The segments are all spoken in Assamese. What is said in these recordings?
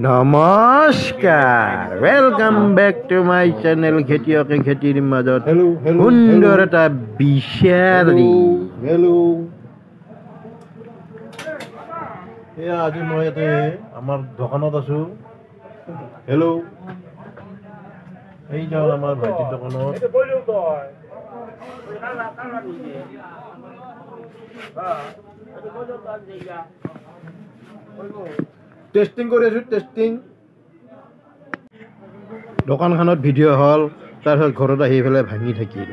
নমস্কাৰ welcome back to my channel খেতিয়কে খেতিৰ মাজত সুন্দৰ এটা বিচাৰি আজি মই ইয়াতে আমাৰ দোকানত আছো। হেল্ল' এই যাওঁ আমাৰ ভাইটিৰ দোকানত। টেষ্টিং কৰি আছো। দোকানখনত ভিডিঅ' হ'ল, তাৰপিছত ঘৰত আহি পেলাই ভাঙি থাকিল।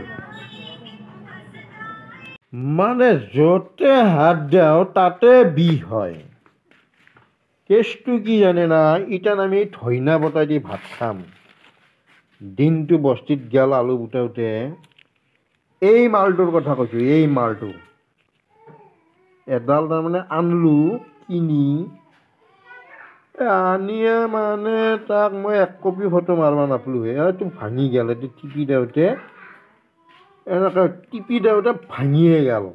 মানে য'তে হাত দিওঁ তাতে বিষ হয়। কেছটো কি জানে না, ইটান আমি ধইনা বটাই দি ভাত খাম। দিনটো বস্তিত গেল আলু বুটাওতে। এই মালটোৰ কথা কৈছোঁ, এই মালটো এডাল তাৰমানে আনলো কিনি আনিয়ে মানে তাক মই এক কপি ফটো মাৰিব নাপালোঁ। এইটো ভাঙি গেল। এইটো টিপি দিওঁতে এনেকৈ ভাঙিয়ে গেল।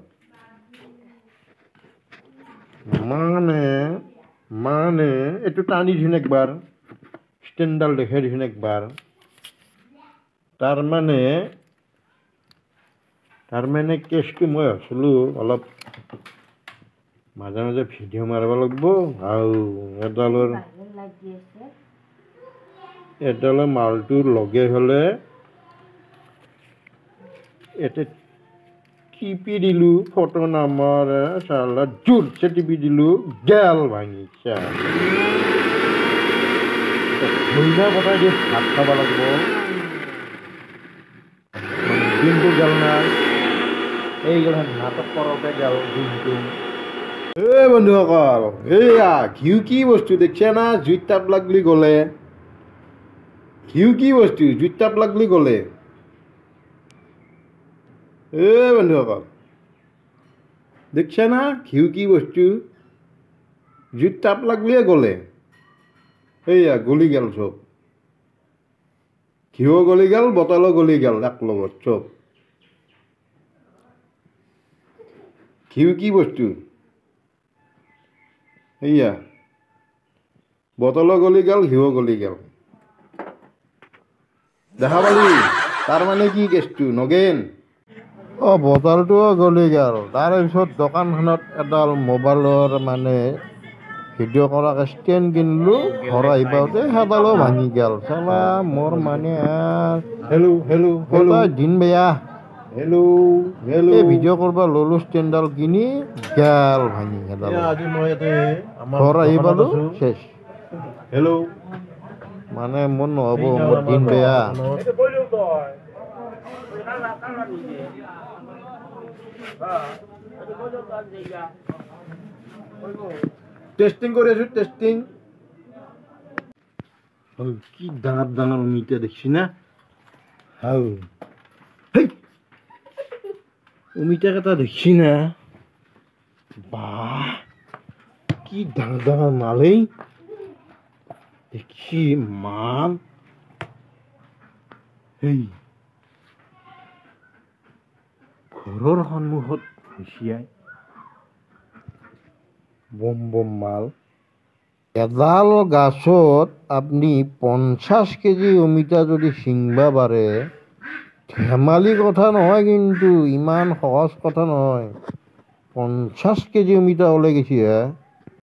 মানে এইটো টানি দিছোঁ একবাৰ, ষ্টেণ্ডডাল দেখাই দিছোঁ একবাৰ। তাৰমানে কেছটো মই ভাবিছিলোঁ অলপ মাজে মাজে ভিডিঅ' মাৰিব লাগিব। আৰু এডালৰ মালটোৰ লগে হ'লে ইয়াতে টিপি দিলোঁ, ফটো নামাৰে চালা জোৰছে টিপি দিলোঁ, গেল ভাঙি ধইনা বটাই দি ভাত খাব লাগিব। দিনটো গেল না, এইগিলা নাটক কৰোঁতে গেল দিনটো। এই বন্ধুসকল, এইয়া ঘিউ কি বস্তু দেখিছে না? জুইত তাপ লাগলি গ'লে ঘিউ কি বস্তু? জুইত তাপ লাগলি গ'লে। এই বন্ধুসকল দেখিছে না ঘিউ কি বস্তু? জুইত তাপ লাগলিয়ে গ'লে। এইয়া গলি গেল চব, ঘিউ গলি গেল, বটলো গলি গেল এক লগত চব। ঘিউ কি বস্তু? এইয়া বটলো গলি গেল, ঘিউ গলি গেল। দেখা পালি তাৰমানে কি কেছটো নগেন? বটলটোও গলি গেল। তাৰপিছত দোকানখনত এডাল মোবাইলৰ মানে ভিডিঅ' কৰাকে ষ্টেণ্ড কিনিলোঁ। ঘৰ আহি পাওঁতে সেইডালো ভাঙি গেল। চালা মোৰ মানে দিন বেয়া। এই ভিডিঅ' কৰিব ল'লোঁ, ষ্টেণ্ডডাল কিনি গেল ভাঙি। ঘৰ আহি পালোঁ শেষ। মানে মোৰ নহ'ব, মোৰ দিন বেয়া। টেষ্টিং কৰি আছো, টেষ্টিং। কি ডাঙৰ ডাঙৰ অমিতা দেখছি না? অমিতা কেইটা দেখছি না? বাহ, কি ডাঙৰ ডাঙৰ মালেই দেখছি মাল। ঘৰৰ সন্মুখত হুঁচিয়াই বম বম মাল। এডাল গাছত আপুনি 50 কেজি অমিতা যদি ছিঙবা পাৰে, ধেমালি কথা নহয় কিন্তু, ইমান সহজ কথা নহয়। 50 কেজি অমিতা ওলাই গৈছে হে।